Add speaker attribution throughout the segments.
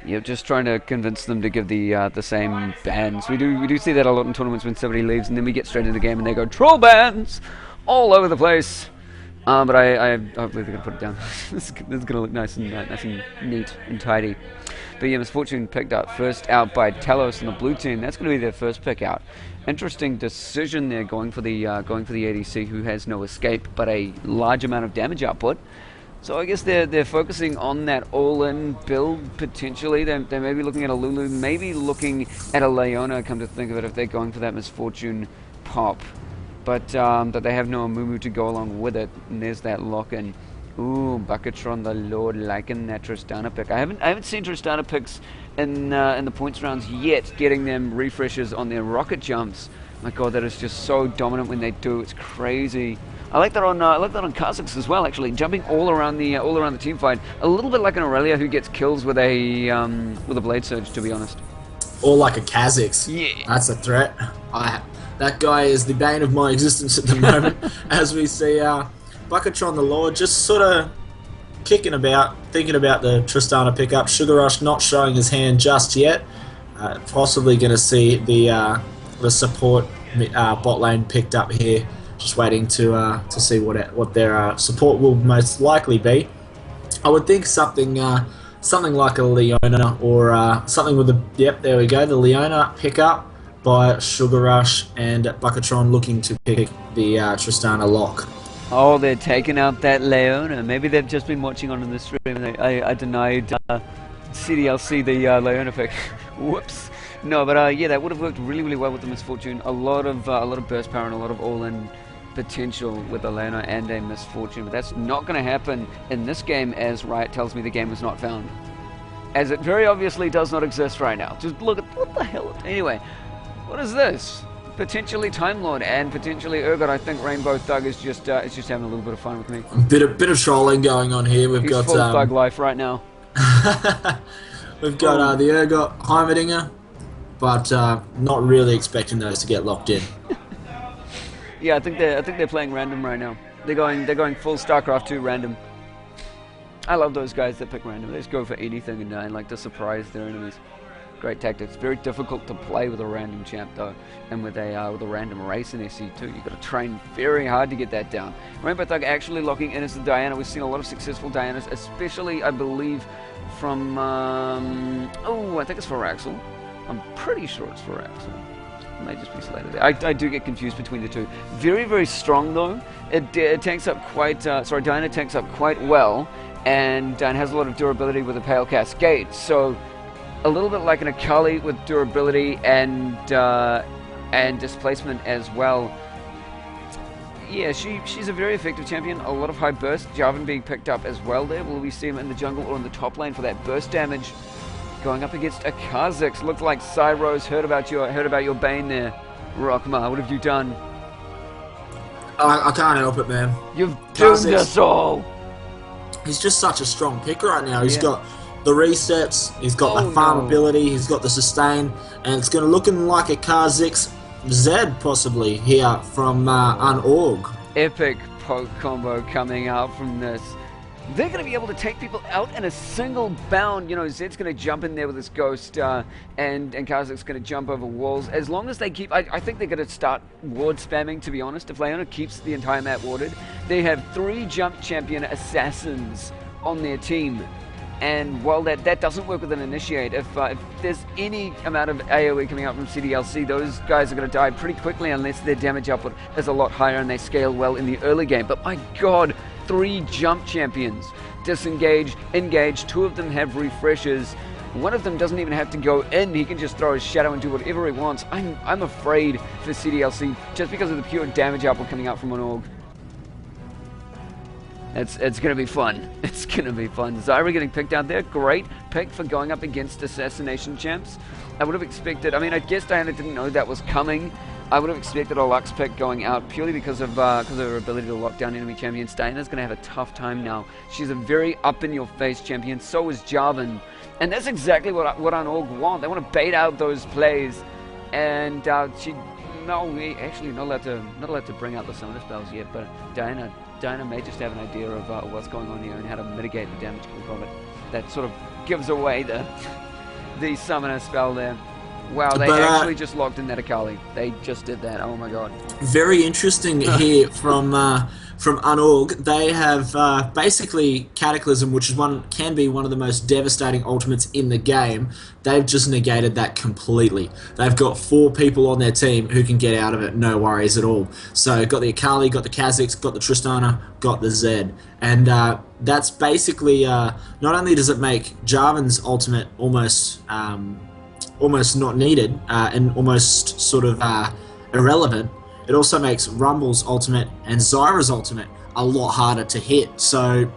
Speaker 1: Yep, just trying to convince them to give the same bans. We do see that a lot in tournaments when somebody leaves, and then we get straight into the game and they go troll bans all over the place. But I hopefully they're gonna put it down. This is gonna look nice and neat and tidy. But yeah, Misfortune picked up first out by Talos on the blue team. That's going to be their first pick out. Interesting decision there, going for the ADC who has no escape but a large amount of damage output. So I guess they're focusing on that all-in build potentially. They may be looking at a Lulu, maybe looking at a Leona. Come to think of it, if they're going for that Misfortune pop, but they have no Amumu to go along with it. And there's that lock-in. Ooh, Bucketron the Lord liking that Tristana pick. I haven't seen Tristana picks in the points rounds yet, getting them refreshes on their rocket jumps. My God, that is just so dominant when they do. It's crazy. I like that on Kha'Zix as well. Actually, jumping all around the team fight, a little bit like an Aurelia who gets kills with a blade surge. To be honest,
Speaker 2: or like a Kha'Zix.
Speaker 1: Yeah,
Speaker 2: that's a threat. That guy is the bane of my existence at the moment, as we see. Bucketron the Lord just sort of kicking about, thinking about the Tristana pickup. Sugar Rush not showing his hand just yet. Possibly going to see the support bot lane picked up here. Just waiting to see what their support will most likely be. I would think something like a Leona or something with the there we go, the Leona pickup by Sugar Rush, and Bucketron looking to pick the Tristana lock.
Speaker 1: Oh, they're taking out that Leona. Maybe they've just been watching on the stream and I denied CDLC the Leona pick. Whoops. No, but yeah, that would have worked really, really well with the Misfortune. A lot of burst power and a lot of all-in potential with a Leona and a Misfortune. But that's not going to happen in this game, as Riot tells me the game was not found. As it very obviously does not exist right now. Just look at what the hell. Anyway, what is this? Potentially Time Lord and potentially Urgot. I think Rainbow Thug is just having a little bit of fun with me.
Speaker 2: A bit of trolling going on here. We've got
Speaker 1: full thug life right now.
Speaker 2: We've got the Urgot Heimerdinger, but not really expecting those to get locked in.
Speaker 1: Yeah, I think they're playing random right now. They're going full StarCraft 2 random. I love those guys that pick random. They just go for anything and like to surprise their enemies. Great tactics. Very difficult to play with a random champ though, and with a random race in SC2. You've got to train very hard to get that down. Rainbow Thug actually locking in as the Diana. We've seen a lot of successful Dianas, especially I believe from I think it's Firaxel. I'm pretty sure it's Firaxel. It may just be Slater there. I do get confused between the two. Very, very strong though. It tanks up quite. Diana tanks up quite well, and has a lot of durability with a Pale Cascade. So a little bit like an Akali with durability and displacement as well. Yeah, she's a very effective champion. A lot of high burst. Jarvan being picked up as well there. Will we see him in the jungle or in the top lane for that burst damage? Going up against a Kha'Zix. Looked like Cyros heard about your Bane there. Rockmar, what have you done?
Speaker 2: I can't help it, man.
Speaker 1: You've doomed us all.
Speaker 2: He's just such a strong pick right now. He's got the resets, he's got the farm ability, he's got the sustain, and it's going to looking like a Kha'Zix Zed possibly here from Unorg.
Speaker 1: Epic poke combo coming out from this. They're going to be able to take people out in a single bound. You know, Zed's going to jump in there with his ghost, and Kha'Zix's going to jump over walls. As long as they keep, I think they're going to start ward spamming, to be honest. If Leona keeps the entire map warded, they have 3 jump champion assassins on their team. And while that doesn't work with an initiate, if there's any amount of AoE coming out from CDLC, those guys are going to die pretty quickly unless their damage output is a lot higher and they scale well in the early game. But my God, 3 jump champions. Disengage, engage, 2 of them have refreshes. One of them doesn't even have to go in, he can just throw his shadow and do whatever he wants. I'm afraid for CDLC just because of the pure damage output coming out from an org. It's going to be fun. It's going to be fun. Zyra getting picked out there. Great pick for going up against assassination champs. I would have expected, I mean, I guess Diana didn't know that was coming. I would have expected a Lux pick going out purely because of her ability to lock down enemy champions. Diana's going to have a tough time now. She's a very up-in-your-face champion. So is Jarvan. And that's exactly what Unorg want. They want to bait out those plays. And we actually not allowed to bring out the summoner spells yet, but Diana may just have an idea of what's going on here and how to mitigate the damage from it. That sort of gives away the the summoner spell there. Wow, they
Speaker 2: But
Speaker 1: actually just locked in that Akali. They just did that. Oh my god.
Speaker 2: very interesting here from Unorg. They have basically Cataclysm, which is can be one of the most devastating ultimates in the game. They've just negated that completely. They've got 4 people on their team who can get out of it, no worries at all. So got the Akali, got the Kha'Zix, got the Tristana, got the Zed, and that's basically not only does it make Jarvan's ultimate almost not needed and almost sort of irrelevant, it also makes Rumble's ultimate and Zyra's ultimate a lot harder to hit. So,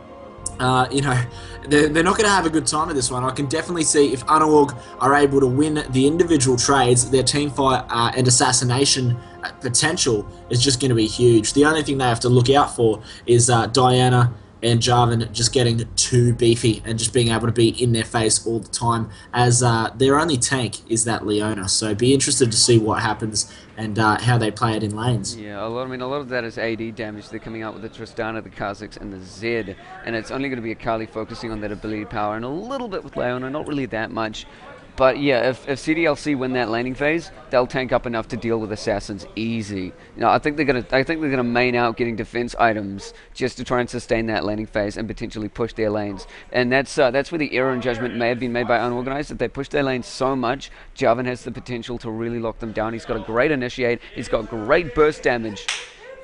Speaker 2: they're not going to have a good time with this one. I can definitely see if Unorg are able to win the individual trades, their teamfight and assassination potential is just going to be huge. The only thing they have to look out for is Diana and Jarvan just getting too beefy and just being able to be in their face all the time, as their only tank is that Leona. So be interested to see what happens and how they play it in lanes.
Speaker 1: Yeah, a lot of that is AD damage. They're coming out with the Tristana, the Kha'Zix, and the Zed, and it's only going to be Akali focusing on that ability power and a little bit with Leona, not really that much. But yeah, if CDLC win that laning phase, they'll tank up enough to deal with assassins easy. I think they're gonna main out getting defense items just to try and sustain that laning phase and potentially push their lanes. And that's where the error in judgment may have been made by Unorganized. If they push their lanes so much, Jarvan has the potential to really lock them down. He's got a great initiate. He's got great burst damage.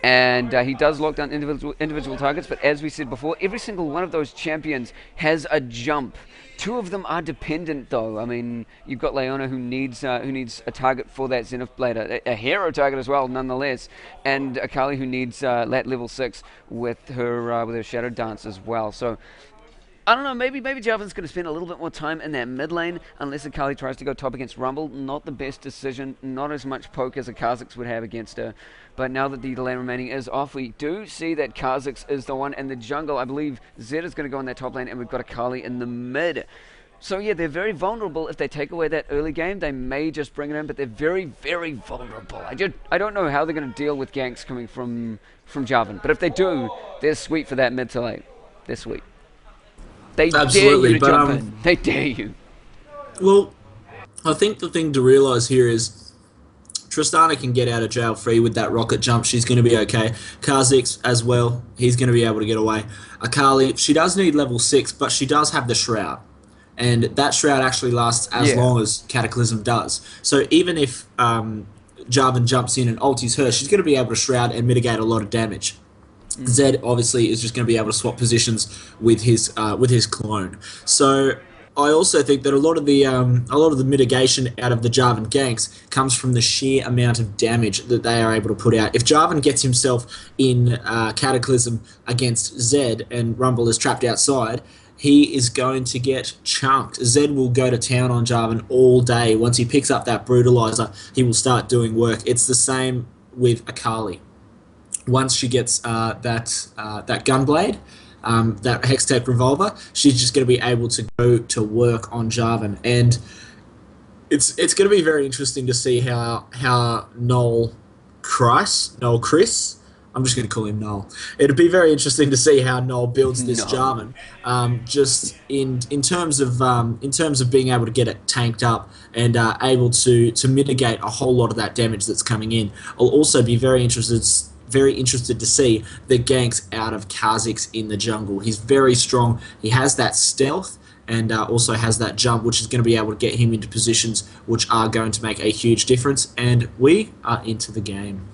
Speaker 1: And he does lock down individual targets, but as we said before, every single one of those champions has a jump. 2 of them are dependent, though. I mean, you've got Leona who needs a target for that Zenith Blade, a hero target as well, nonetheless, and Akali who needs that level 6 with her Shadow Dance as well. So I don't know, maybe Jarvan's going to spend a little bit more time in that mid lane, unless Akali tries to go top against Rumble. Not the best decision, not as much poke as a Kha'Zix would have against her. But now that the lane remaining is off, we do see that Kha'Zix is the one in the jungle. I believe Zed is going to go in that top lane, and we've got Akali in the mid. So yeah, they're very vulnerable. If they take away that early game, they may just bring it in, but they're very, very vulnerable. I don't know how they're going to deal with ganks coming from Jarvan. But if they do, they're sweet for that mid to late. They're sweet. They
Speaker 2: Absolutely,
Speaker 1: dare you to jump in. They dare you.
Speaker 2: Well, I think the thing to realise here is Tristana can get out of jail free with that rocket jump. She's going to be okay. Kha'Zix as well. He's going to be able to get away. Akali, she does need level 6, but she does have the Shroud. And that Shroud actually lasts as long as Cataclysm does. So even if Jarvan jumps in and ultis her, she's going to be able to Shroud and mitigate a lot of damage. Zed obviously is just going to be able to swap positions with his clone. So I also think that a lot of the mitigation out of the Jarvan ganks comes from the sheer amount of damage that they are able to put out. If Jarvan gets himself in Cataclysm against Zed and Rumble is trapped outside, he is going to get chunked. Zed will go to town on Jarvan all day. Once he picks up that Brutalizer, he will start doing work. It's the same with Akali. Once she gets that Gunblade, that Hextech Revolver, she's just going to be able to go to work on Jarvan. And it's going to be very interesting to see how Noel Chris, I'm just going to call him Noel. It'd be very interesting to see how Noel builds this Jarvan, just in terms of being able to get it tanked up and able to mitigate a whole lot of that damage that's coming in. I'll also be very interested to see the ganks out of Kha'Zix in the jungle. He's very strong. He has that stealth and also has that jump, which is going to be able to get him into positions which are going to make a huge difference. And we are into the game.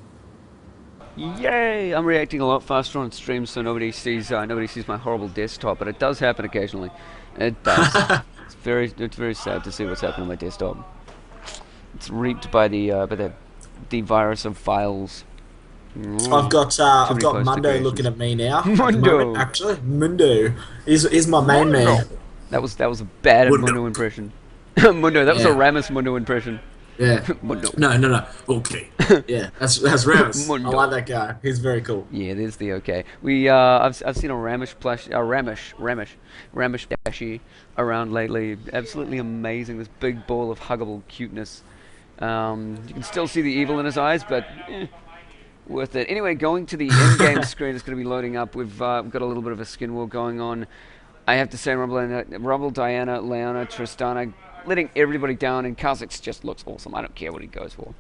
Speaker 1: Yay! I'm reacting a lot faster on stream, so nobody sees my horrible desktop, but it does happen occasionally. It does. It's very sad to see what's happening on my desktop. It's reaped by the virus of files.
Speaker 2: I've got Mundo looking at me now.
Speaker 1: Mundo,
Speaker 2: actually, Mundo is my main man.
Speaker 1: That was a bad Mundo impression. Mundo, that was a Rammus Mundo impression.
Speaker 2: Yeah.
Speaker 1: Mundo.
Speaker 2: No. Okay. Yeah, that's Rammus.
Speaker 1: Mundo.
Speaker 2: I like that guy. He's very cool.
Speaker 1: Yeah, there's the okay. I've seen a Ramish plushie around lately. Absolutely amazing. This big ball of huggable cuteness. You can still see the evil in his eyes, but worth it. Anyway, going to the in-game screen, it's going to be loading up. We've got a little bit of a skin war going on. I have to say, Rumble, Diana, Leona, Tristana, letting everybody down, and Kha'Zix just looks awesome. I don't care what he goes for.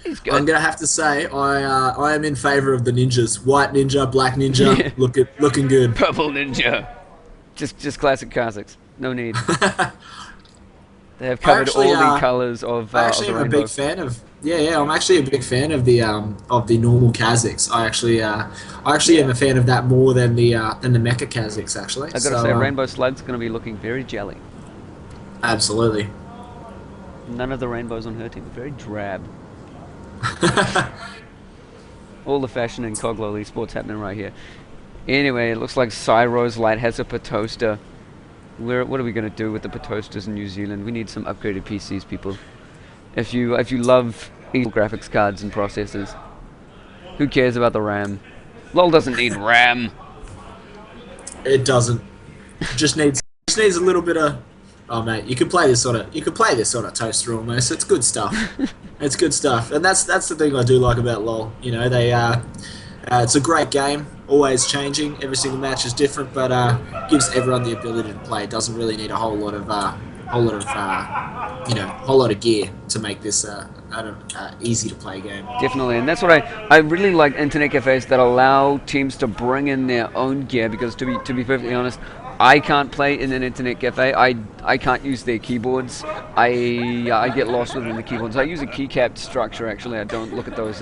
Speaker 1: He's
Speaker 2: I'm
Speaker 1: good.
Speaker 2: gonna have to say I am in favour of the ninjas. White ninja, black ninja,
Speaker 1: Yeah.
Speaker 2: looking good.
Speaker 1: Purple Ninja. Just classic Kha'Zix. No need. They have covered all the colours
Speaker 2: I
Speaker 1: of
Speaker 2: actually
Speaker 1: the
Speaker 2: am a
Speaker 1: rainbow.
Speaker 2: big fan of yeah. I'm actually a big fan of the normal Kazakhs. I actually am
Speaker 1: Yeah.
Speaker 2: a fan of that more than the Mecha Kazakhs actually.
Speaker 1: I gotta
Speaker 2: So
Speaker 1: say, Rainbow Slug's gonna be looking very jelly.
Speaker 2: absolutely.
Speaker 1: None of the rainbows on her team. Very drab. All the fashion and CoG LoL esports happening right here. Anyway, it looks like Cyro's Light has a Patoaster. What are we gonna do with the Patoasters in New Zealand? We need some upgraded PCs, people. If you love evil graphics cards and processors, who cares about the RAM? LoL doesn't need RAM.
Speaker 2: It doesn't. Just needs a little bit of. Oh mate, you could play this on a toaster almost. It's good stuff. It's good stuff, and that's the thing I do like about LoL. You know, it's a great game, always changing. Every single match is different, but gives everyone the ability to play. It doesn't really need a whole lot of gear to make this easy to play game.
Speaker 1: Definitely, and that's what I really like internet cafes that allow teams to bring in their own gear, because to be perfectly honest, I can't play in an internet cafe. I can't use their keyboards. I get lost within the keyboards. I use a keycapped structure actually. I don't look at those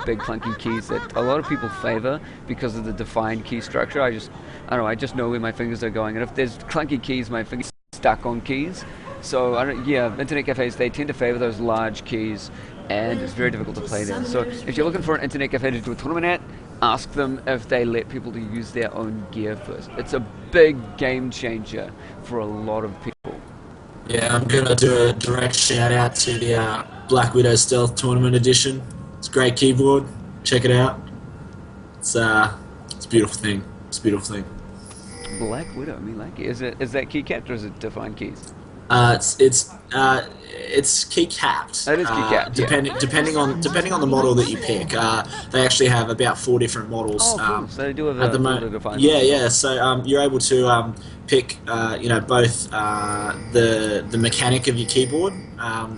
Speaker 1: big clunky keys that a lot of people favor because of the defined key structure. I don't know. I just know where my fingers are going, and if there's clunky keys, my fingers are stuck on keys. So internet cafes, they tend to favor those large keys, and it's very difficult to play there. So if you're looking for an internet cafe to do a tournament at, ask them if they let people to use their own gear first. It's a big game changer for a lot of people.
Speaker 2: Yeah, I'm gonna do a direct shout out to the Black Widow Stealth Tournament Edition. It's a great keyboard. Check it out. It's a beautiful thing. It's a beautiful thing.
Speaker 1: Black Widow, me like it. Is that keycapped or is it defined keys?
Speaker 2: It's key capped.
Speaker 1: It is keycapped.
Speaker 2: Depending on the model that you pick. They actually have about 4 different models.
Speaker 1: Oh, cool. So they do have
Speaker 2: at the
Speaker 1: moment.
Speaker 2: Yeah. So you're able to pick both the mechanic of your keyboard.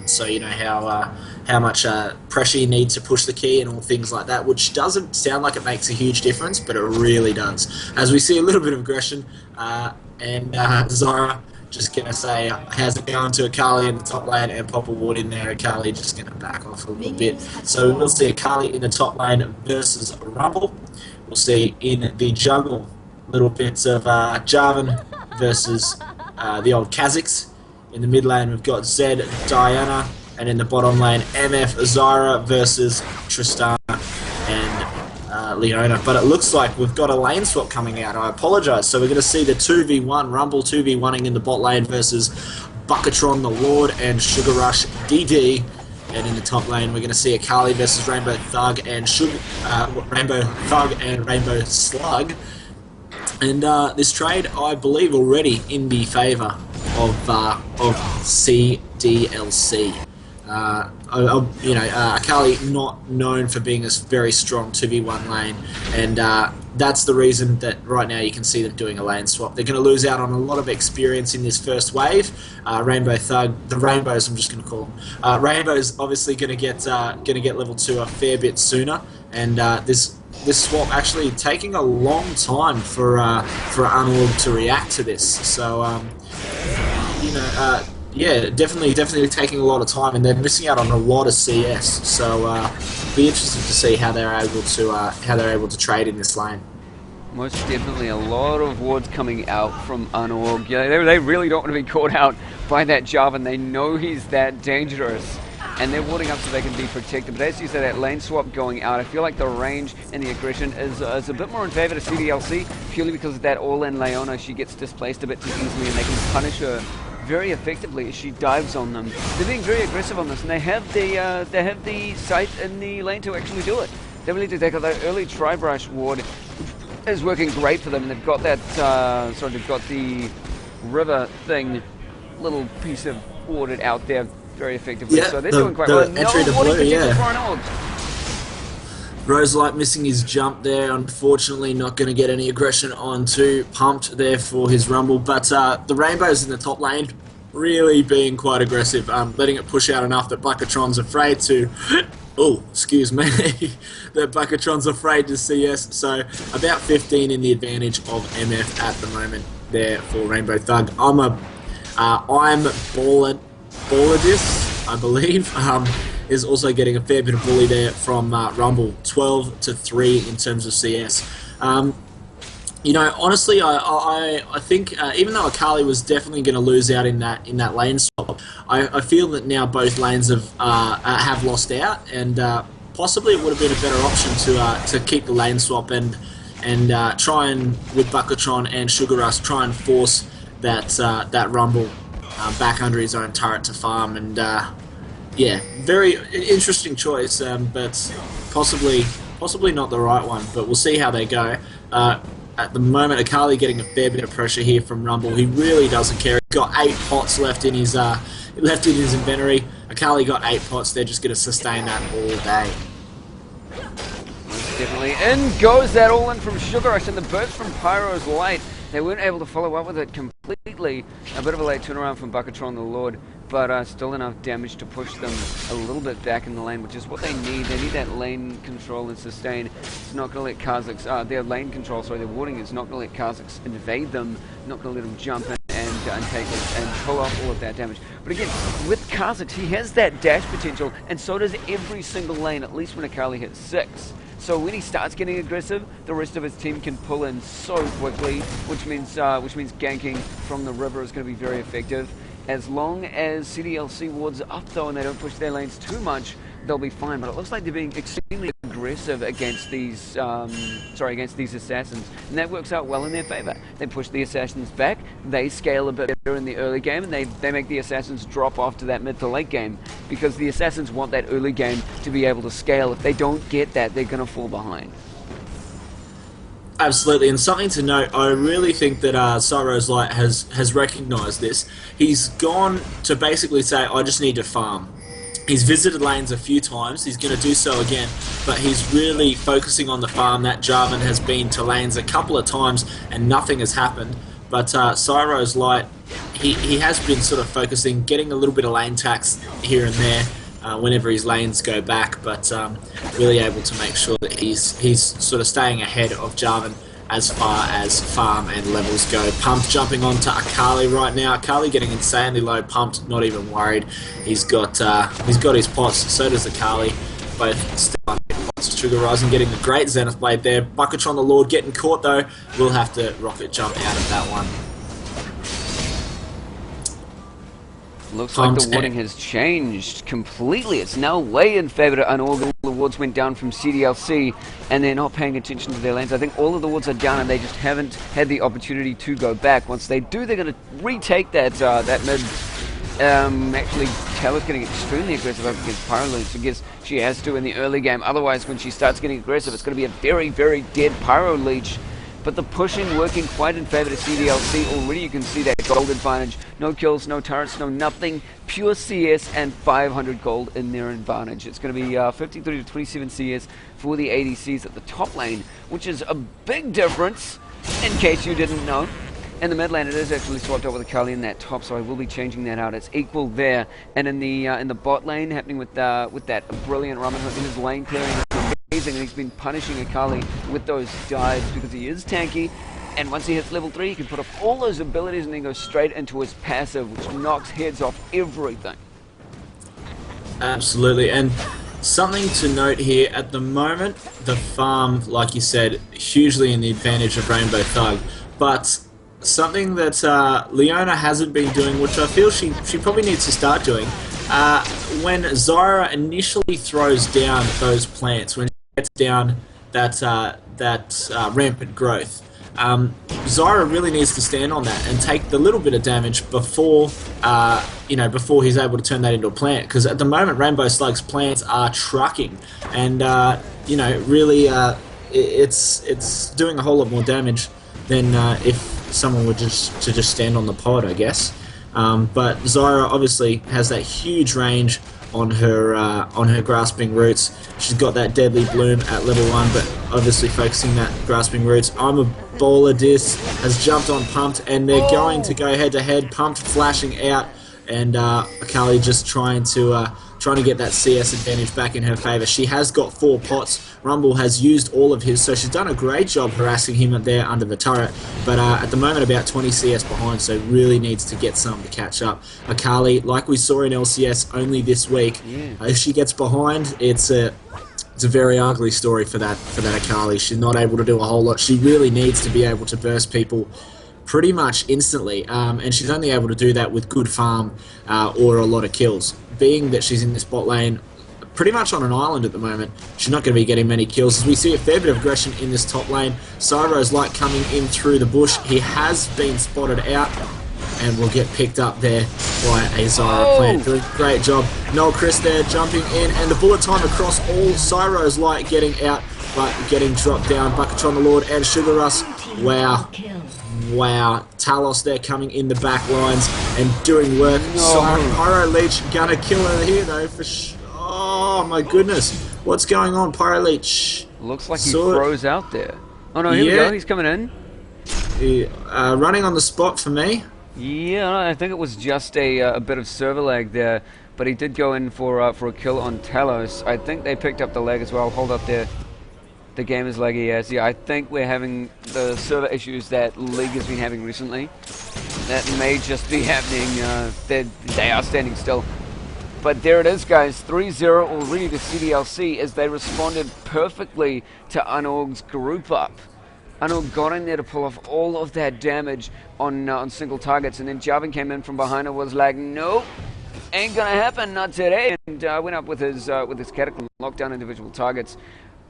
Speaker 2: So you know how much pressure you need to push the key and all things like that, which doesn't sound like it makes a huge difference, but it really does. As we see a little bit of aggression, and Zara just going to say, how's it going to Akali in the top lane, and pop a ward in there. Akali just going to back off a little bit. So we'll see Akali in the top lane versus Rumble. We'll see in the jungle little bits of Jarvan versus the old Kazakhs. In the mid lane we've got Zed, Diana, and in the bottom lane MF, Zyra versus Tristana and Leona. But it looks like we've got a lane swap coming out. I apologise. So we're going to see the 2v1, Rumble 2v1ing in the bot lane versus Buckatron the Lord and Sugar Rush DD. And in the top lane we're going to see Akali versus Rainbow Thug and Rainbow Slug. And this trade, I believe, already in the favour of CDLC. Akali not known for being a very strong 2v1 lane, and that's the reason that right now you can see them doing a lane swap. They're going to lose out on a lot of experience in this first wave. Rainbow Thug, the Rainbows, I'm just going to call them. Rainbow's obviously going to get level 2 a fair bit sooner, and this swap actually taking a long time for Unorg to react to this. So yeah, definitely taking a lot of time, and they're missing out on a lot of CS. So be interested to see how they're able to trade in this lane.
Speaker 1: Most definitely a lot of wards coming out from Unorg. Yeah, they really don't want to be caught out by that Jarvan. They know he's that dangerous, and they're warding up so they can be protected. But as you said, that lane swap going out, I feel like the range and the aggression is a bit more in favour to CDLC, purely because of that all-in Leona. She gets displaced a bit too easily, and they can punish her very effectively as she dives on them. They're being very aggressive on this, and they have the sight in the lane to actually do it. They really do. They got that early tri-brush ward is working great for them. They've got that they've got the river thing, little piece of warded out there very effectively.
Speaker 2: Yeah,
Speaker 1: so they're doing quite well.
Speaker 2: Entry to blue, yeah.
Speaker 1: For an orb.
Speaker 2: Roselight missing his jump there, unfortunately not going to get any aggression onto Pumped there for his Rumble, but the Rainbows in the top lane really being quite aggressive, letting it push out enough that Buckatron's afraid to. Oh, excuse me. That Buckatron's afraid to CS. So about 15 in the advantage of MF at the moment there for Rainbow Thug. I'm Balladis, I believe, is also getting a fair bit of bully there from Rumble, 12 to 3 in terms of CS. You know, honestly, I think even though Akali was definitely going to lose out in that lane swap, I feel that now both lanes have lost out, and possibly it would have been a better option to keep the lane swap and try and with Buckatron and Sugar Rush try and force that Rumble back under his own turret to farm, and yeah, very interesting choice, but possibly not the right one. But we'll see how they go. At the moment, Akali getting a fair bit of pressure here from Rumble. He really doesn't care. He's got 8 pots left in his inventory. Akali got 8 pots. They're just going to sustain that all day.
Speaker 1: Definitely. In goes that all in from Sugar Rush, and the burst from Pyro's Light. They weren't able to follow up with it completely. A bit of a late turnaround from Buckatron the Lord, but still enough damage to push them a little bit back in the lane, which is what they need. They need that lane control and sustain. It's not going to let Kazakhs, their lane control, sorry, their warding is not going to let Kazakhs invade them, not going to let them jump in and take it and pull off all of that damage. But again, with Kazakhs, he has that dash potential, and so does every single lane, at least when Akali hits 6. So when he starts getting aggressive, the rest of his team can pull in so quickly, which means ganking from the river is going to be very effective. As long as CDLC wards up though and they don't push their lanes too much, they'll be fine. But it looks like they're being extremely aggressive against these assassins, and that works out well in their favor. They push the assassins back, they scale a bit better in the early game, and they make the assassins drop off to that mid to late game, because the assassins want that early game to be able to scale. If they don't get that, they're going to fall behind.
Speaker 2: Absolutely, and something to note, I really think that Cyro's Light has recognised this. He's gone to basically say, I just need to farm. He's visited lanes a few times, he's going to do so again, but he's really focusing on the farm. That Jarvan has been to lanes a couple of times and nothing has happened, but Cyro's Light, he has been sort of focusing, getting a little bit of lane tax here and there, whenever his lanes go back, but really able to make sure that he's sort of staying ahead of Jarvan as far as farm and levels go. Pumped jumping onto Akali right now. Akali getting insanely low. Pumped, not even worried. He's got his pots. So does Akali. Both still on pots. Sugar Rising getting the great Zenith Blade there. Buckatron the Lord getting caught though. We'll have to rocket jump out of that one.
Speaker 1: Looks like the warding has changed completely. It's now way in favour, and all the wards went down from CDLC, and they're not paying attention to their lanes. I think all of the wards are down, and they just haven't had the opportunity to go back. Once they do, they're going to retake that mid. Actually, Taylor's getting extremely aggressive up against Pyro-Leech. I guess she has to in the early game. Otherwise, when she starts getting aggressive, it's going to be a very, very dead Pyro-Leech. But the pushing working quite in favour to CDLC. Already you can see that gold advantage. No kills, no turrets, no nothing. Pure CS and 500 gold in their advantage. It's going to be 53 to 27 CS for the ADCs at the top lane, which is a big difference, in case you didn't know. In the mid lane, it is actually swapped out with Akali in that top, so I will be changing that out. It's equal there. And in the bot lane, happening with that brilliant Ramen Hook in his lane clearing, amazing, and he's been punishing Akali with those dives because he is tanky, and once he hits level 3 he can put up all those abilities and then go straight into his passive, which knocks heads off everything.
Speaker 2: Absolutely, and something to note here, at the moment the farm, like you said, hugely in the advantage of Rainbow Thug, but something that Leona hasn't been doing, which I feel she probably needs to start doing, when Zyra initially throws down those plants, when gets down that rampant growth, Zyra really needs to stand on that and take the little bit of damage before before he's able to turn that into a plant. Because at the moment, Rainbow Slug's plants are trucking, and really it's doing a whole lot more damage than if someone would just stand on the pod, I guess. But Zyra obviously has that huge range on her grasping roots. She's got that deadly bloom at level 1, but obviously focusing that grasping roots. I'm a Bowler Dis has jumped on Pumped, and they're going to go head to head. Pumped flashing out and Akali just trying to get that CS advantage back in her favour. She has got 4 pots. Rumble has used all of his, so she's done a great job harassing him there under the turret. But at the moment, about 20 CS behind, so really needs to get some to catch up. Akali, like we saw in LCS only this week, if she gets behind, it's a very ugly story for that Akali. She's not able to do a whole lot. She really needs to be able to burst people pretty much instantly, and she's only able to do that with good farm or a lot of kills. Being that she's in this bot lane pretty much on an island at the moment, she's not going to be getting many kills. As we see a fair bit of aggression in this top lane, Cyro's Light coming in through the bush. He has been spotted out and will get picked up there by a Zyra plant. Doing a great job. Noel Chris there jumping in, and the bullet time across all. Cyro's Light getting out, but getting dropped down. Bucketron the Lord and Sugar Russ. Wow. Wow, Talos there coming in the back lines and doing work. Pyro Leech gonna kill her here though for oh my goodness. What's going on, Pyro Leech?
Speaker 1: Looks like he froze out there. Oh no, here we go, he's coming in.
Speaker 2: Running on the spot for me.
Speaker 1: Yeah, I think it was just a bit of server lag there, but he did go in for a kill on Talos. I think they picked up the lag as well. Hold up there. The game is laggy, yes. Yeah, I think we're having the server issues that League has been having recently. That may just be happening. They are standing still. But there it is, guys. 3-0 already to CDLC as they responded perfectly to Unorg's group up. Unorg got in there to pull off all of that damage on single targets, and then Jarvan came in from behind and was like, nope, ain't gonna happen, not today. And went up with his Cataclysm, locked down individual targets.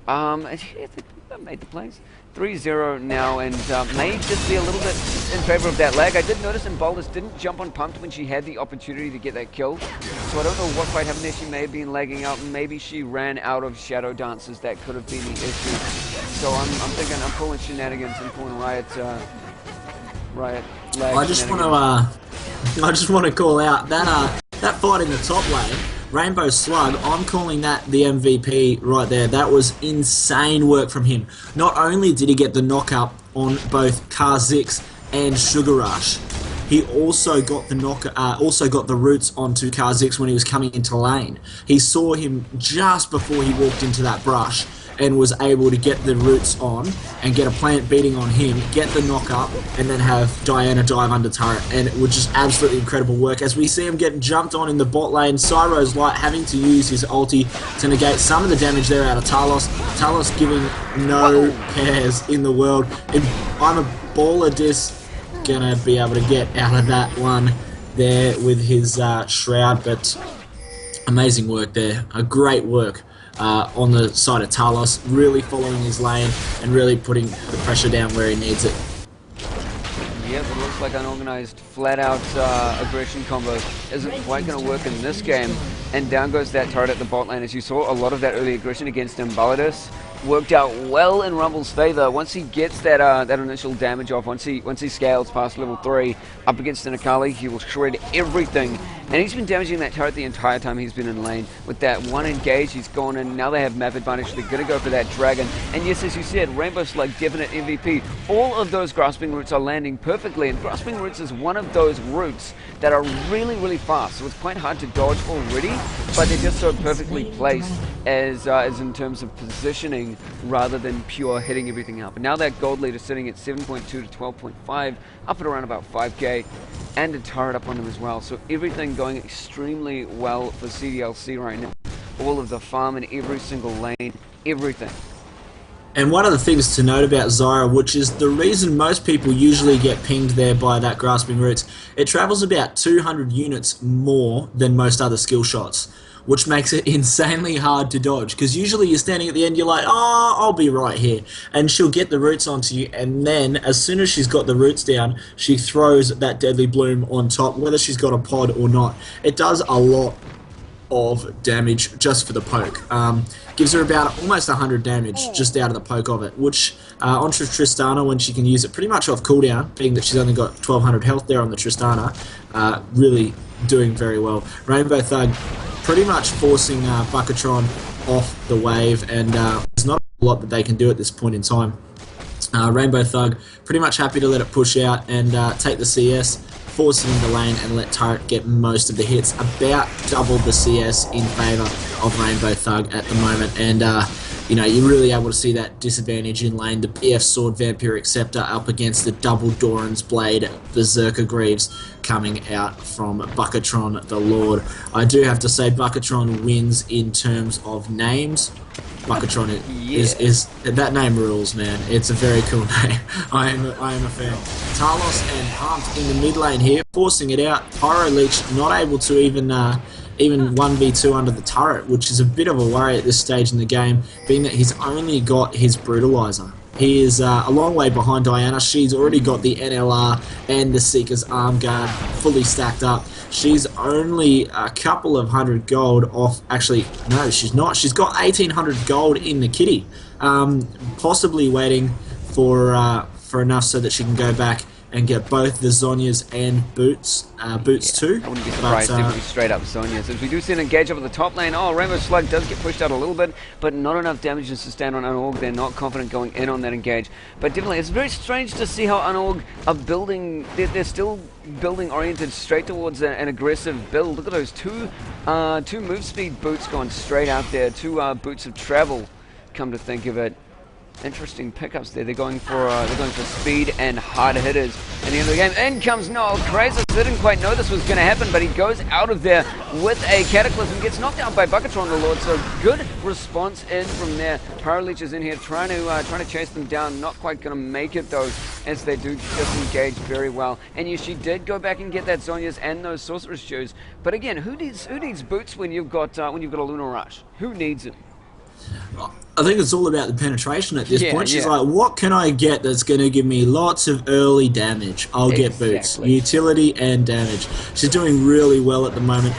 Speaker 1: Made the plays. 3-0 now, and may just be a little bit in favor of that lag. I did notice Baldus didn't jump on Pumped when she had the opportunity to get that kill. So I don't know what quite happened there. She may have been lagging out. Maybe she ran out of Shadow Dances. That could have been the issue. So I'm thinking I'm pulling shenanigans and pulling Riot lag.
Speaker 2: I just want to call out that fight in the top lane. Rainbow Slug, I'm calling that the MVP right there. That was insane work from him. Not only did he get the knock-up on both Kha'Zix and Sugar Rush, he also got the roots onto Kha'Zix when he was coming into lane. He saw him just before he walked into that brush and was able to get the roots on and get a plant beating on him, get the knock up, and then have Diana dive under turret. And it was just absolutely incredible work. As we see him getting jumped on in the bot lane, Cyro's Light having to use his ulti to negate some of the damage there out of Talos. Talos giving no cares in the world. I'm a baller disc, gonna be able to get out of that one there with his shroud, but amazing work there. A great work on the side of Talos, really following his lane and really putting the pressure down where he needs it.
Speaker 1: Yep, it looks like unorganized, flat-out aggression combo isn't quite going to work in this game. And down goes that turret at the bot lane. As you saw, a lot of that early aggression against Balladus worked out well in Rumble's favor. Once he gets that that initial damage off, once he scales past level 3 up against an Akali, he will shred everything. And he's been damaging that turret the entire time he's been in lane. With that one engage, he's gone in. Now they have map advantage. They're going to go for that dragon. And yes, as you said, Rainbow Slug, definite MVP. All of those grasping roots are landing perfectly. And grasping roots is one of those roots that are really, really fast. So it's quite hard to dodge already, but they're just so perfectly placed as in terms of positioning rather than pure hitting everything up. And now that gold lead is sitting at 7.2 to 12.5, up at around about 5k, and a turret up on them as well. So everything going extremely well for CDLC right now. All of the farm in every single lane, everything.
Speaker 2: And one of the things to note about Zyra, which is the reason most people usually get pinged there by that grasping roots, it travels about 200 units more than most other skill shots, which makes it insanely hard to dodge, because usually you're standing at the end, you're like, oh, I'll be right here, and she'll get the roots onto you, and then as soon as she's got the roots down, she throws that deadly bloom on top, whether she's got a pod or not. It does a lot of damage just for the poke. Gives her about almost 100 damage just out of the poke of it, which onto Tristana, when she can use it pretty much off cooldown, being that she's only got 1200 health there on the Tristana, really doing very well. Rainbow Thug pretty much forcing Bucketron off the wave, and there's not a lot that they can do at this point in time. Rainbow Thug pretty much happy to let it push out and take the CS. force it into lane and let turret get most of the hits. About double the CS in favour of Rainbow Thug at the moment, and you know, you're really able to see that disadvantage in lane. The PF Sword Vampiric Scepter up against the double Doran's Blade Berserker Greaves coming out from Bucketron the Lord. I do have to say Bucketron wins in terms of names. Bucketron is that name rules, man. It's a very cool name. I am a fan. Talos and Hunt in the mid lane here, forcing it out. Pyro Leech not able to even 1v2 under the turret, which is a bit of a worry at this stage in the game, being that he's only got his Brutalizer. He is a long way behind Diana. She's already got the NLR and the Seeker's Arm Guard fully stacked up. She's only a couple of hundred gold off. Actually, no, she's not. She's got 1,800 gold in the kitty, possibly waiting for enough so that she can go back and get both the Zhonya's and Boots too.
Speaker 1: I wouldn't be surprised if it would be straight up Zhonya's. As we do see an engage up at the top lane. Oh, Rainbow Slug does get pushed out a little bit, but not enough damage to stand on Unorg. They're not confident going in on that engage. But definitely, it's very strange to see how Unorg are building. They're still building oriented straight towards an aggressive build. Look at those two move speed boots going straight out there. Two boots of travel, come to think of it. Interesting pickups there. They're going for speed and hard hitters. At the end of the game, in comes Noel. Krasis didn't quite know this was going to happen, but he goes out of there with a Cataclysm, gets knocked out by Bucketron the Lord. So good response in from there. Pyroleech is in here trying to chase them down. Not quite going to make it though, as they do disengage very well. And yes, she did go back and get that Zhonya's and those Sorcerer's Shoes. But again, who needs boots when you've got a Lunar Rush? Who needs them?
Speaker 2: I think it's all about the penetration at this point. She's like, what can I get that's going to give me lots of early damage? I'll get boots. Utility and damage. She's doing really well at the moment.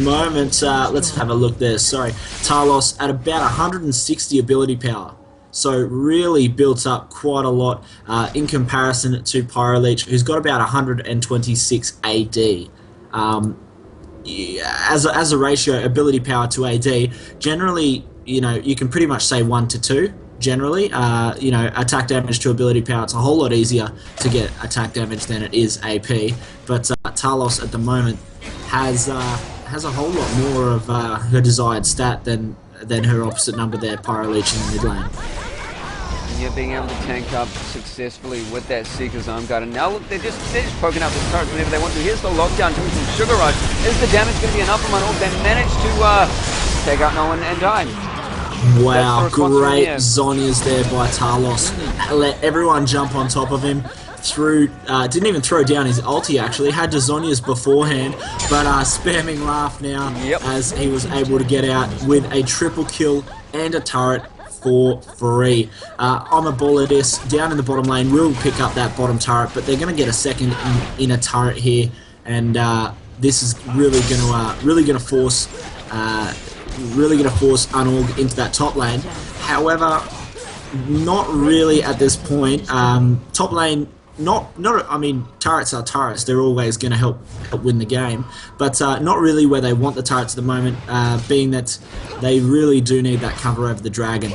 Speaker 2: Let's have a look there. Sorry. Talos at about 160 ability power. So really built up quite a lot in comparison to Pyroleech, who's got about 126 AD. As a ratio, ability power to AD, generally, you know, you can pretty much say 1 to 2. Generally, you know, attack damage to ability power, it's a whole lot easier to get attack damage than it is AP. But Talos at the moment has a whole lot more of her desired stat than her opposite number there, Pyroleech in the mid lane.
Speaker 1: And you're being able to tank up successfully with that Seeker's Arm Guard. And now look, they're just poking out this turret whenever they want to. Here's the lockdown coming from Sugar Rush. Is the damage going to be enough from Unorg? They managed to take out no one and die.
Speaker 2: Wow, great Zhonya's there by Talos. Let everyone jump on top of him. Didn't even throw down his ulti actually, had to Zhonya's beforehand, but spamming Laugh now as he was able to get out with a triple kill and a turret for free. I'm a ball of this. Down in the bottom lane, will pick up that bottom turret, but they're going to get a second in a turret here, and this is really going to force Unorg into that top lane. However, not really at this point. Top lane, I mean, turrets are turrets. They're always going to help win the game, but not really where they want the turrets at the moment. Being that they really do need that cover over the dragon.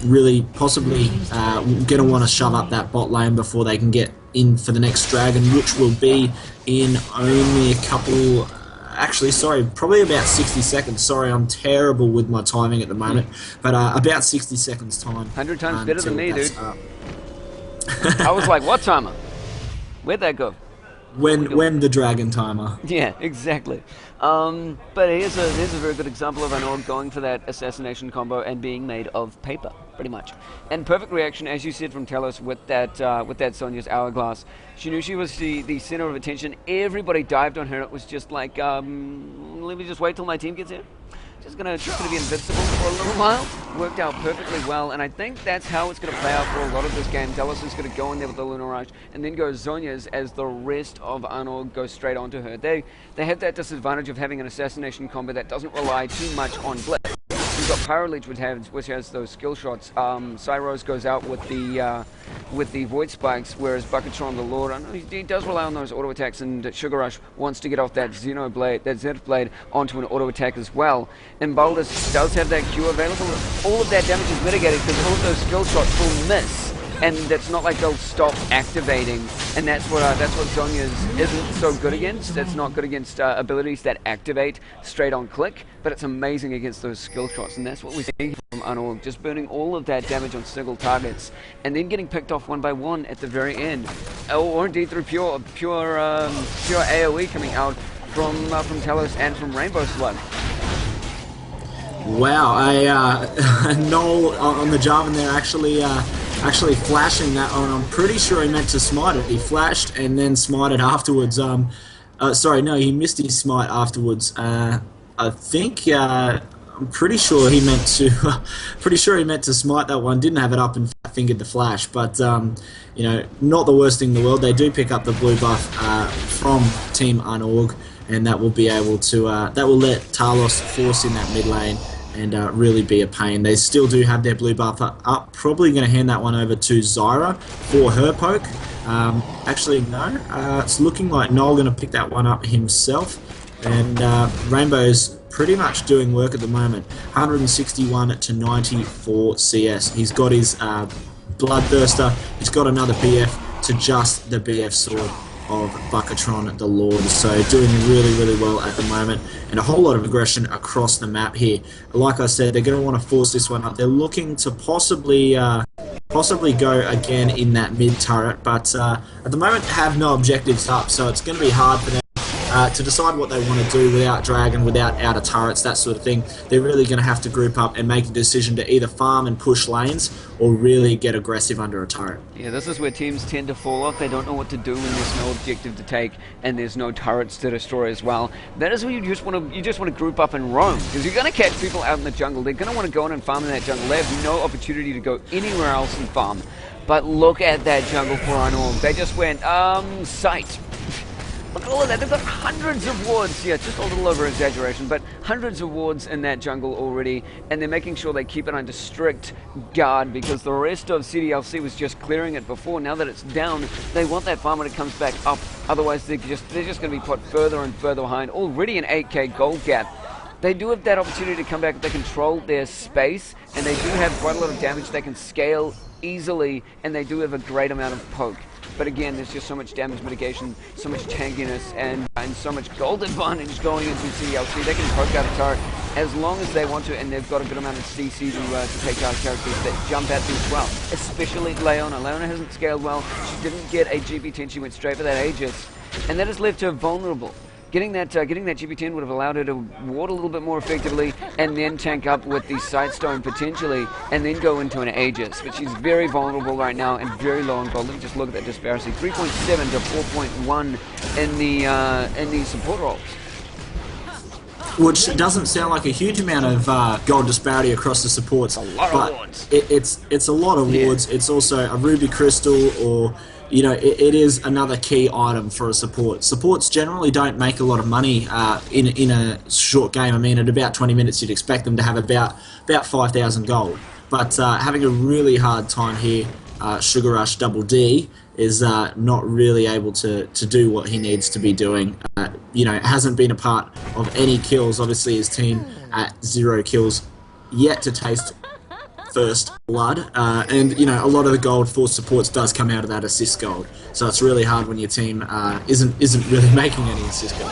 Speaker 2: Really, possibly going to want to shove up that bot lane before they can get in for the next dragon, which will be in only a couple. Actually, sorry, probably about 60 seconds. Sorry, I'm terrible with my timing at the moment, but about 60 seconds time.
Speaker 1: 100 times better than me, dude. I was like, what timer? Where'd that go?
Speaker 2: When the dragon timer.
Speaker 1: Yeah, exactly. But here's a very good example of Unorg going for that assassination combo and being made of paper, pretty much. And perfect reaction, as you said, from Talos with that Zhonya's Hourglass. She knew she was the center of attention. Everybody dived on her. It was just like, let me just wait till my team gets here. Just gonna be invincible for a little while. Worked out perfectly well, and I think that's how it's gonna play out for a lot of this game. Talos is gonna go in there with the Lunar Rush, and then go Zhonya's as the rest of Unorg goes straight onto her. They have that disadvantage of having an assassination combo that doesn't rely too much on blitz. You've got Pyroleech which has those skill shots. Cyros goes out with the Void Spikes, whereas Bucketron the Lord, I know he does rely on those auto attacks, and Sugar Rush wants to get off that Zenith Blade onto an auto attack as well. And Baldus does have that Q available. All of that damage is mitigated because all of those skill shots will miss and it's not like they'll stop activating, and that's what Zhonya's isn't so good against. It's not good against abilities that activate straight on click, but it's amazing against those skill shots, and that's what we're seeing from Unorg, just burning all of that damage on single targets, and then getting picked off one by one at the very end, or indeed through pure AOE coming out from Talos and from Rainbow Slug.
Speaker 2: Wow, Noel on the Jarvan there actually flashing that on. I'm pretty sure he meant to smite it. He flashed and then smited afterwards. Sorry, no, he missed his smite afterwards. I think I'm pretty sure he meant to smite that one. Didn't have it up and fingered the flash, but you know, not the worst thing in the world. They do pick up the blue buff from Team Unorg, and that will be able to that will let Talos force in that mid lane and really be a pain. They still do have their blue buff up. Probably going to hand that one over to Zyra for her poke. Actually, no. It's looking like Noel going to pick that one up himself. And Rainbow's pretty much doing work at the moment. 161 to 94 CS. He's got his Bloodthirster. He's got another BF to just the BF sword of Buckatron the Lord, so doing really, really well at the moment, and a whole lot of aggression across the map here. Like I said, they're going to want to force this one up. They're looking to possibly go again in that mid turret, but at the moment have no objectives up, so it's going to be hard for them to decide what they want to do without Dragon, without outer turrets, that sort of thing. They're really going to have to group up and make a decision to either farm and push lanes or really get aggressive under a turret.
Speaker 1: Yeah, this is where teams tend to fall off. They don't know what to do when there's no objective to take and there's no turrets to destroy as well. That is where you just want to group up and roam, because you're going to catch people out in the jungle. They're going to want to go in and farm in that jungle. They have no opportunity to go anywhere else and farm. But look at that jungle for Unorg. They just went sight. Look at all of that. They've got hundreds of wards. Yeah, just a little over exaggeration, but hundreds of wards in that jungle already, and they're making sure they keep it under strict guard, because the rest of CDLC was just clearing it before. Now that it's down, they want that farm when it comes back up. Otherwise, they're just going to be put further and further behind. Already an 8k gold gap. They do have that opportunity to come back if they control their space, and they do have quite a lot of damage. They can scale easily, and they do have a great amount of poke. But again, there's just so much damage mitigation, so much tankiness, and so much gold advantage going into CDLC. They can poke out a turret as long as they want to, and they've got a good amount of CC to take out characters that jump at them as well. Especially Leona. Leona hasn't scaled well. She didn't get a GP10. She went straight for that Aegis, and that has left her vulnerable. Getting that GP10 would have allowed her to ward a little bit more effectively, and then tank up with the Sightstone potentially, and then go into an Aegis. But she's very vulnerable right now and very low on gold. Let me just look at that disparity: 3.7 to 4.1 in the support roles.
Speaker 2: Which doesn't sound like a huge amount of gold disparity across the supports.
Speaker 1: It's a lot of wards.
Speaker 2: It's a lot of wards. It's also a ruby crystal, or you know, it is another key item for a support. Supports generally don't make a lot of money in a short game. I mean, at about 20 minutes, you'd expect them to have about 5,000 gold. But having a really hard time here, Sugar Rush Double D is not really able to do what he needs to be doing. You know, hasn't been a part of any kills. Obviously, his team at 0 kills, yet to taste first blood, and you know, a lot of the gold for supports does come out of that assist gold, so it's really hard when your team isn't really making any assist gold.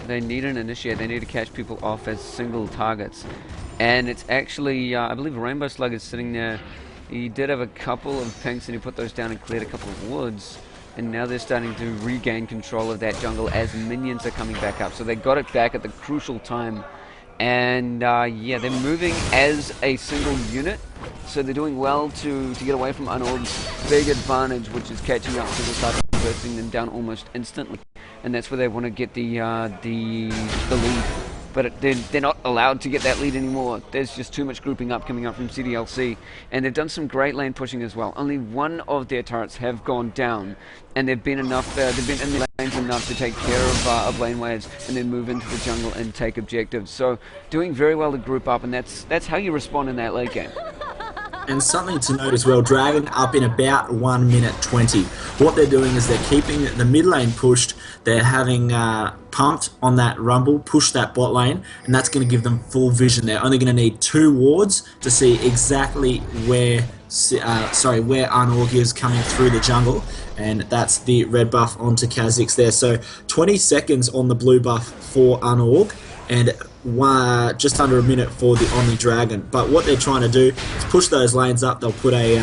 Speaker 1: They need an initiate. They need to catch people off as single targets, and it's actually I believe Rainbow Slug is sitting there. He did have a couple of pinks and he put those down and cleared a couple of woods, and now they're starting to regain control of that jungle as minions are coming back up. So they got it back at the crucial time. And yeah, they're moving as a single unit, so they're doing well to get away from Unorg's big advantage, which is catching up to the side, bursting them down almost instantly, and that's where they want to get the lead. But they're not allowed to get that lead anymore. There's just too much grouping up coming up from CDLC, and they've done some great lane pushing as well. Only one of their turrets have gone down, and they've been enough. They've been in the lanes enough to take care of lane waves, and then move into the jungle and take objectives. So doing very well to group up, and that's how you respond in that late game.
Speaker 2: And something to note as well, Dragon up in about 1 minute 20. What they're doing is they're keeping the mid lane pushed. They're having pumped on that rumble, push that bot lane, and that's going to give them full vision. They're only going to need 2 wards to see exactly where where Arnorg is coming through the jungle, and that's the red buff onto Kha'Zix there. So 20 seconds on the blue buff for Arnorg, and just under a minute for the Only Dragon. But what they're trying to do is push those lanes up. They'll put a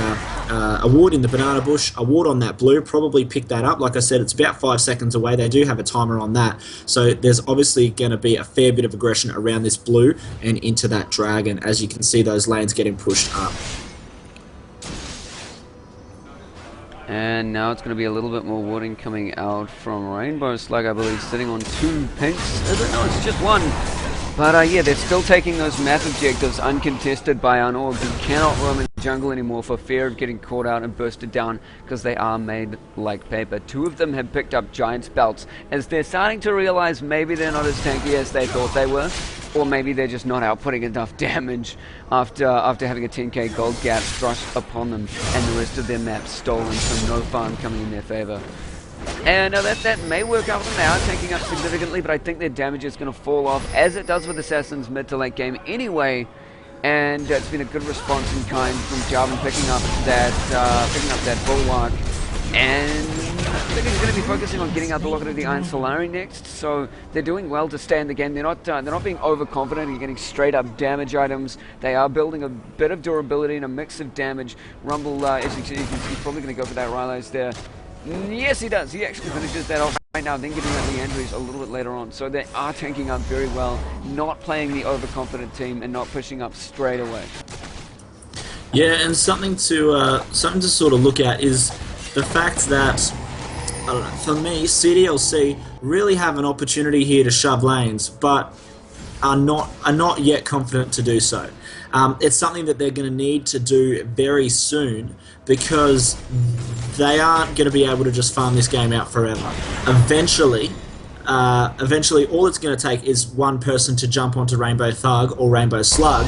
Speaker 2: ward in the banana bush, a ward on that blue, probably pick that up. Like I said, it's about 5 seconds away. They do have a timer on that. So there's obviously going to be a fair bit of aggression around this blue and into that dragon, as you can see those lanes getting pushed up.
Speaker 1: And now it's going to be a little bit more warding coming out from Rainbow Slug, I believe, sitting on 2 pinks. No, it's just 1. But yeah, they're still taking those math objectives uncontested by Arnorg, who cannot roam in the jungle anymore for fear of getting caught out and bursted down, because they are made like paper. 2 of them have picked up giant belts, as they're starting to realize maybe they're not as tanky as they thought they were, or maybe they're just not outputting enough damage after having a 10k gold gap thrust upon them and the rest of their maps stolen, so no farm coming in their favor. And that may work out for them. They are taking up significantly, but I think their damage is going to fall off, as it does with Assassins mid to late game anyway. And it's been a good response in kind from Jarvan picking up that Bulwark. And I think he's going to be focusing on getting out the Locket of the Iron Solari next, so they're doing well to stay in the game. They're not being overconfident and getting straight up damage items. They are building a bit of durability and a mix of damage. Rumble, as you can see, he's probably going to go for that Rylai's there. Yes, he does. He actually finishes that off right now, then getting out the Andrews a little bit later on. So they are tanking up very well, not playing the overconfident team and not pushing up straight away.
Speaker 2: Yeah, and something to sort of look at is the fact that, I don't know, for me, CDLC really have an opportunity here to shove lanes, but are not yet confident to do so. It's something that they're going to need to do very soon, because they aren't going to be able to just farm this game out forever. Eventually, all it's going to take is one person to jump onto Rainbow Thug or Rainbow Slug,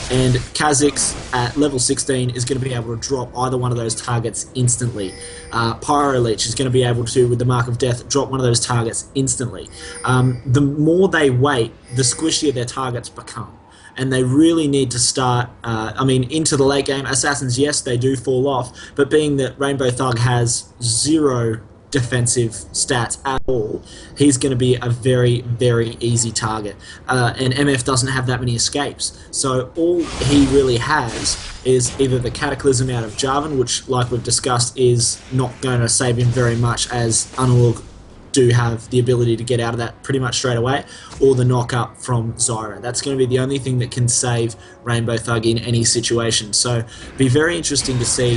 Speaker 2: and Kha'Zix at level 16 is going to be able to drop either one of those targets instantly. Pyro Leech is going to be able to, with the Mark of Death, drop one of those targets instantly. The more they wait, the squishier their targets become. And they really need to start, into the late game. Assassins, yes, they do fall off, but being that Rainbow Thug has 0 defensive stats at all, he's going to be a very, very easy target. And MF doesn't have that many escapes. So all he really has is either the Cataclysm out of Jarvan, which, like we've discussed, is not going to save him very much, as Unalog do have the ability to get out of that pretty much straight away, or the knock-up from Zyra. That's going to be the only thing that can save Rainbow Thug in any situation. So be very interesting to see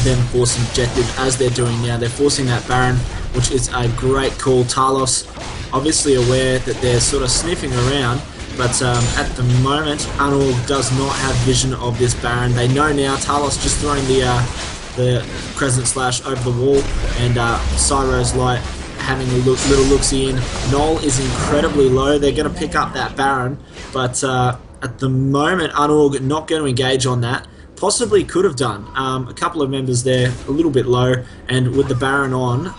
Speaker 2: them force an objective as they're doing now. They're forcing that Baron, which is a great call. Talos obviously aware that they're sort of sniffing around, but at the moment, Anor does not have vision of this Baron. They know now. Talos just throwing the Crescent Slash over the wall, and Cyro's Light having a little look-see in. Null is incredibly low. They're going to pick up that Baron, but at the moment, Unorg not going to engage on that. Possibly could have done. A couple of members there, a little bit low, and with the Baron on,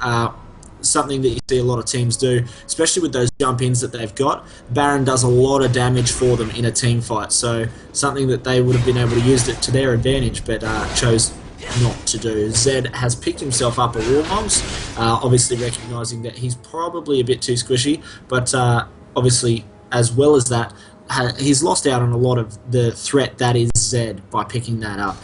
Speaker 2: something that you see a lot of teams do, especially with those jump-ins that they've got. Baron does a lot of damage for them in a team fight, so something that they would have been able to use it to their advantage, but chose not to do. Zed has picked himself up a Warmogs, obviously recognising that he's probably a bit too squishy, but obviously, as well as that, he's lost out on a lot of the threat that is Zed by picking that up.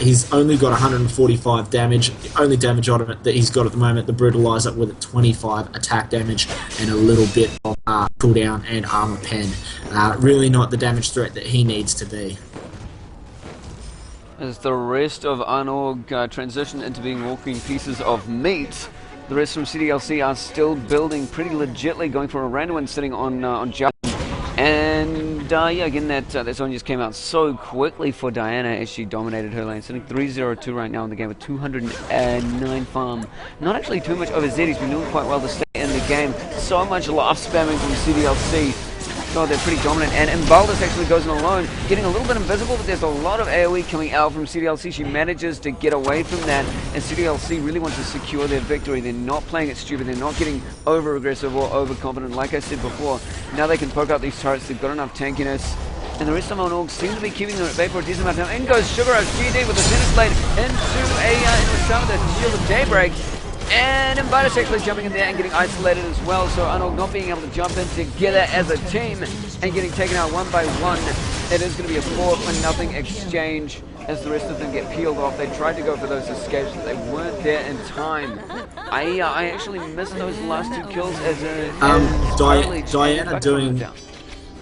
Speaker 2: He's only got 145 damage. The only damage on it that he's got at the moment, the Brutalizer, with a 25 attack damage and a little bit of cooldown and armor pen. Really not the damage threat that he needs to be.
Speaker 1: As the rest of Unorg transition into being walking pieces of meat, the rest from CDLC are still building pretty legitly, going for a random one sitting on Jarvan. And yeah, again, that zone just came out so quickly for Diana as she dominated her lane, sitting 3-0-2 right now in the game with 209 farm. Not actually too much over Zed. He's been doing quite well to stay in the game. So much laugh spamming from CDLC. God, they're pretty dominant, and Mbaldis actually goes in alone, getting a little bit invisible, but there's a lot of AoE coming out from CDLC. She manages to get away from that, and CDLC really wants to secure their victory. They're not playing it stupid, they're not getting over-aggressive or overconfident. Like I said before, now they can poke out these turrets, they've got enough tankiness, and the rest of Unorg seem to be keeping them at bay for a decent amount of time. In goes Sugar Rush GD with the Center Blade into some of the Shield of Daybreak. And Invitus actually jumping in there and getting isolated as well, so Unorg not being able to jump in together as a team and getting taken out one by one. It is going to be a 4-0 exchange as the rest of them get peeled off. They tried to go for those escapes, but they weren't there in time. I actually missed those last 2 kills as
Speaker 2: Diana doing...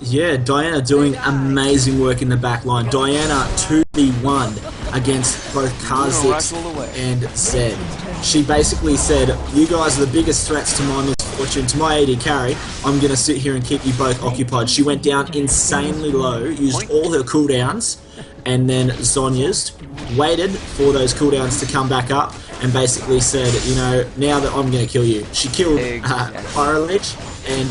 Speaker 2: Yeah, Diana doing amazing work in the back line. Diana 2v1 against both Kha'Zix and Zed. She basically said, you guys are the biggest threats to my misfortune, to my AD carry. I'm going to sit here and keep you both occupied. She went down insanely low, used all her cooldowns, and then Zhonya's, waited for those cooldowns to come back up, and basically said, you know, now that I'm going to kill you. She killed Pyrolich, and,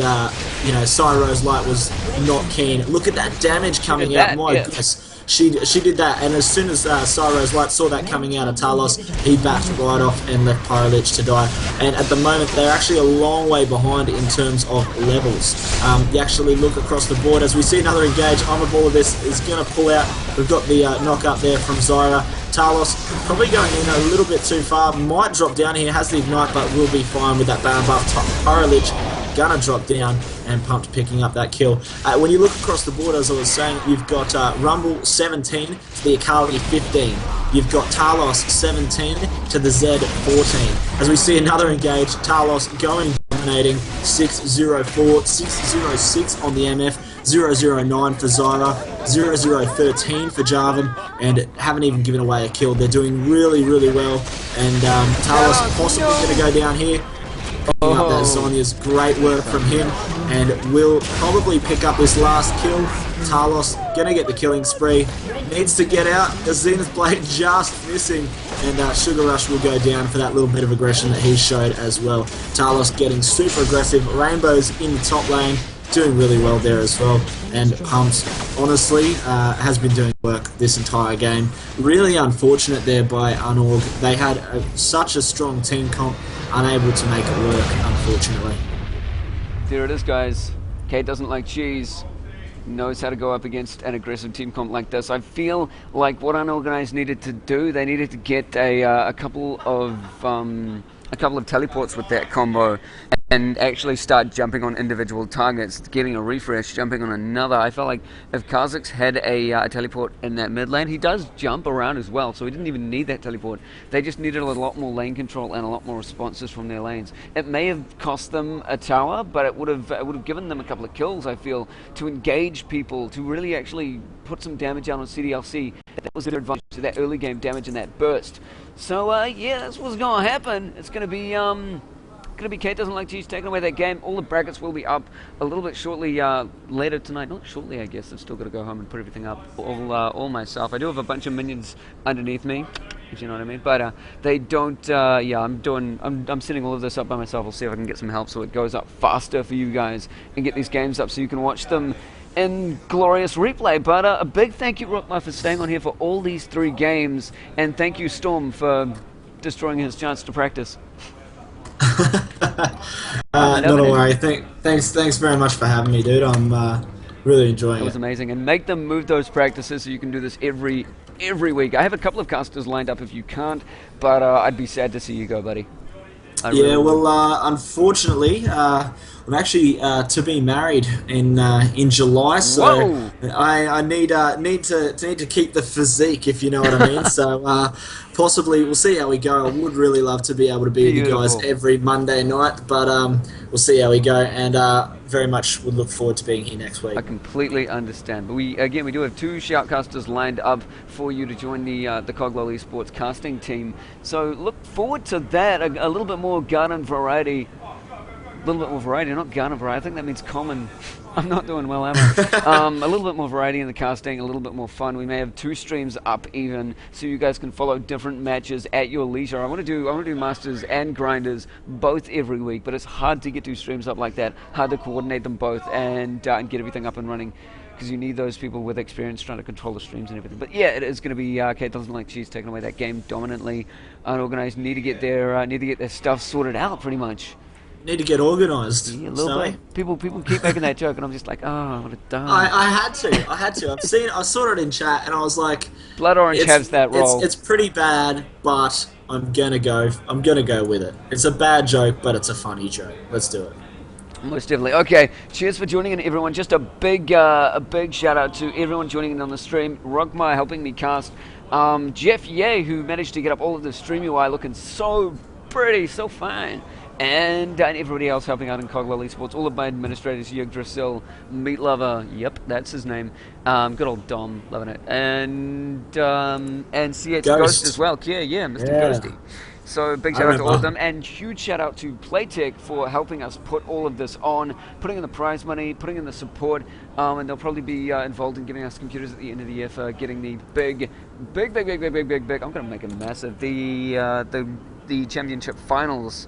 Speaker 2: you know, Cyro's Light was not keen. Look at that damage coming out, my goodness. She did that, and as soon as Cyro's Light saw that coming out of Talos, he backed right off and left Pyrolich to die. And at the moment, they're actually a long way behind in terms of levels. You actually look across the board, as we see another engage, all of this is going to pull out. We've got the knock up there from Zyra. Talos probably going in a little bit too far, might drop down here, has the ignite, but will be fine with that ban buff. Pyrolich gonna drop down, and Pumped picking up that kill. When you look across the board, as I was saying, you've got Rumble 17 to the Akali 15. You've got Talos 17 to the Zed 14. As we see another engage, Talos going dominating 604, 606 on the MF, 009 for Zyra, 0013 for Jarvan, and haven't even given away a kill. They're doing really, really well, and Talos possibly going to go down here. Picking up that Zhonya's great work from him, and will probably pick up this last kill. Talos gonna get the killing spree, needs to get out. The Zenith Blade just missing, and Sugar Rush will go down for that little bit of aggression that he showed as well. Talos getting super aggressive. Rainbow's in the top lane, doing really well there as well, and Pumped honestly has been doing work this entire game. Really unfortunate there by Unorg. They had such a strong team comp, unable to make it work, unfortunately.
Speaker 1: There it is, guys. Kate doesn't like cheese, knows how to go up against an aggressive team comp like this. I feel like what Unorganized needed to do, they needed to get a couple of teleports with that combo and actually start jumping on individual targets, getting a refresh, jumping on another. I felt like if Kha'Zix had a teleport in that mid lane, he does jump around as well, so he didn't even need that teleport. They just needed a lot more lane control and a lot more responses from their lanes. It may have cost them a tower, but it would have given them a couple of kills, I feel, to engage people, to really actually put some damage out on CDLC. That was their advantage to that early game damage and that burst. So yeah, that's what's going to happen. It's going to be Kate doesn't like cheese taking away that game. All the brackets will be up a little bit shortly later tonight. Not shortly, I guess. I've still got to go home and put everything up all myself. I do have a bunch of minions underneath me, if you know what I mean. But they don't. Yeah, I'm setting all of this up by myself. I'll see if I can get some help so it goes up faster for you guys and get these games up so you can watch them in glorious replay. But a big thank you, Rookma, for staying on here for all these 3 games, and thank you, Storm, for destroying his chance to practice.
Speaker 2: Not a worry. Thanks very much for having me, dude. I'm really enjoying it.
Speaker 1: It was amazing, and make them move those practices so you can do this every week. I have a couple of casters lined up if you can't, but I'd be sad to see you go, buddy.
Speaker 2: Yeah, well, unfortunately, I'm actually to be married in July, so I need to keep the physique, if you know what I mean. So possibly we'll see how we go. I would really love to be able to be with you guys every Monday night, but we'll see how we go, and very much would look forward to being here next week.
Speaker 1: I completely understand, but we do have 2 shoutcasters lined up for you to join the CoG LoL Esports casting team. So look forward to that. A little bit more garden variety. A little bit more variety, not garden variety. I think that means common. I'm not doing well, am I? A little bit more variety in the casting, a little bit more fun. We may have 2 streams up even, so you guys can follow different matches at your leisure. I want to do Masters and Grinders both every week, but it's hard to get 2 streams up like that. Hard to coordinate them both and get everything up and running, because you need those people with experience trying to control the streams and everything. But yeah, it is going to be Kate doesn't like cheese taking away that game dominantly. Unorganized need to get their stuff sorted out pretty much.
Speaker 2: Need to get organised,
Speaker 1: Yeah, a little
Speaker 2: Snowy.
Speaker 1: bit. People keep making that joke, and I'm just like, oh, what a
Speaker 2: I,
Speaker 1: dumb.
Speaker 2: I had to. I had to. I saw it in chat, and I was like,
Speaker 1: Blood Orange has that role.
Speaker 2: it's pretty bad, but I'm gonna go with it. It's a bad joke, but it's a funny joke. Let's do it.
Speaker 1: Most definitely. Okay, cheers for joining in, everyone. Just a big shout out to everyone joining in on the stream. Rogmar helping me cast. Jeff Ye, who managed to get up all of the stream UI looking so pretty, so fine. And everybody else helping out in CoG LoL Esports. All of my administrators, Yggdrasil, Meat Lover, yep, that's his name. Good old Dom, loving it. And CH Ghost as
Speaker 2: Ghost.
Speaker 1: well. Yeah, Mr.
Speaker 2: Yeah,
Speaker 1: Ghosty. So big
Speaker 2: I
Speaker 1: shout out to all of
Speaker 2: remember.
Speaker 1: them, and huge shout out to Playtech for helping us put all of this on, putting in the prize money, putting in the support, and they'll probably be involved in giving us computers at the end of the year for getting the big. I'm gonna make it massive. The championship finals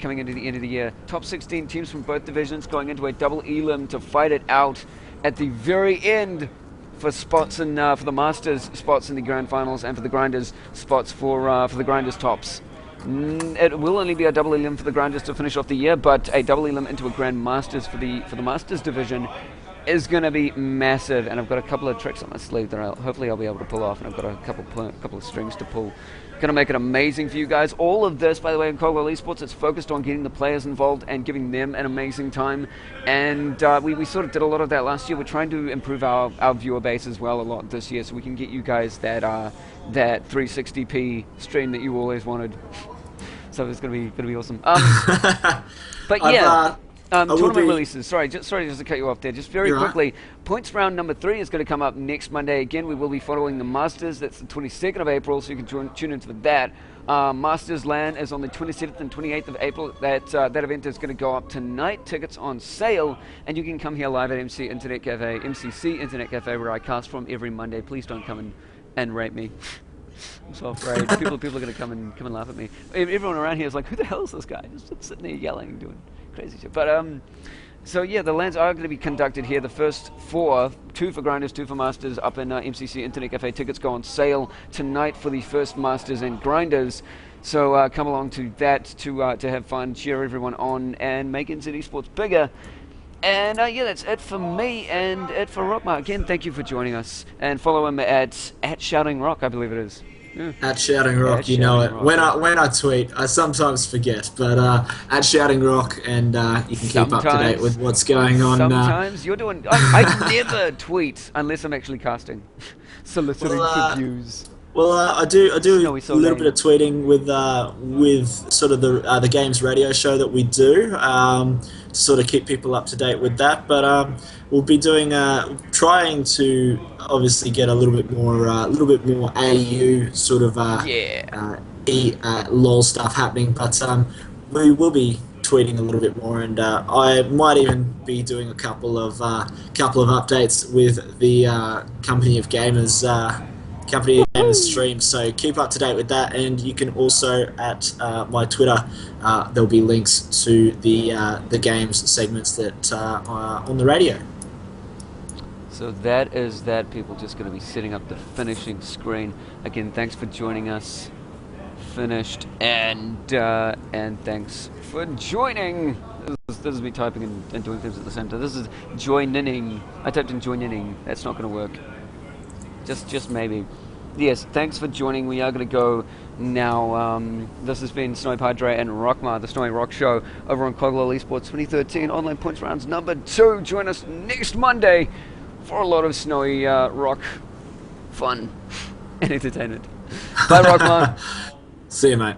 Speaker 1: coming into the end of the year. Top 16 teams from both divisions going into a double elim to fight it out at the very end for spots in for the Masters spots in the grand finals, and for the Grinders spots for the Grinders tops. It will only be a double elim for the Grinders to finish off the year, but a double elim into a Grand Masters for the Masters division is going to be massive. And I've got a couple of tricks on my sleeve that hopefully I'll be able to pull off, and I've got a couple of strings to pull. Going to make it amazing for you guys. All of this, by the way, in CoG LoL Esports, it's focused on getting the players involved and giving them an amazing time. And we sort of did a lot of that last year. We're trying to improve our viewer base as well a lot this year, so we can get you guys that 360p stream that you always wanted. So it's gonna be awesome. But
Speaker 2: I've,
Speaker 1: yeah,
Speaker 2: I will
Speaker 1: tournament
Speaker 2: be.
Speaker 1: releases. Sorry just to cut you off there. Just very
Speaker 2: You're right.
Speaker 1: quickly, points round number 3 is going to come up next Monday. Again, we will be following the Masters. That's the 22nd of April, so you can tune into that. Masters LAN is on the 27th and 28th of April. That event is going to go up tonight. Tickets on sale, and you can come here live at MCC Internet Cafe, where I cast from every Monday. Please don't come and rape me. I'm so afraid people are going to come and laugh at me. Everyone around here is like, who the hell is this guy? Just sitting there yelling and doing crazy shit. But so yeah, the LANs are going to be conducted here. The first 4, 2 for Grinders, 2 for Masters, up in MCC Internet Cafe. Tickets go on sale tonight for the first Masters and Grinders. So come along to that to have fun, cheer everyone on, and make NZ Esports bigger. And yeah, that's it for me and it for Rockmar. Again, thank you for joining us, and follow him at Shouting Rock, I believe it is. Yeah.
Speaker 2: At Shouting Rock,
Speaker 1: At
Speaker 2: you know
Speaker 1: Shouting
Speaker 2: it.
Speaker 1: Rock, yeah.
Speaker 2: When I tweet, I sometimes forget, but at Shouting Rock, and you can keep up to date with what's going on.
Speaker 1: Sometimes you're doing. I never tweet unless I'm actually casting, soliciting
Speaker 2: Well,
Speaker 1: for views.
Speaker 2: Well, I do
Speaker 1: Snowy
Speaker 2: a little bit
Speaker 1: Soleil.
Speaker 2: of tweeting with sort of the games radio show that we do to sort of keep people up to date with that. But we'll be doing trying to obviously get a little bit more AU sort of
Speaker 1: Yeah.
Speaker 2: LOL stuff happening. But we will be tweeting a little bit more, and I might even be doing a couple of updates with the Company of Gamers. Company Gamers stream, so keep up to date with that, and you can also at my Twitter there'll be links to the games segments that are on the radio.
Speaker 1: So that is that. People just going to be setting up the finishing screen. Again, thanks for joining us. Finished, and thanks for joining. This is me typing and doing things at the same time. This is joining. I typed in joining. That's not going to work. Just maybe. Yes, thanks for joining. We are going to go now. This has been Snowy Padre and Rockmar, the Snowy Rock Show, over on CoG LoL Esports 2013 Online Points Rounds number 2. Join us next Monday for a lot of Snowy Rock fun and entertainment. Bye, Rockmar.
Speaker 2: See you, mate.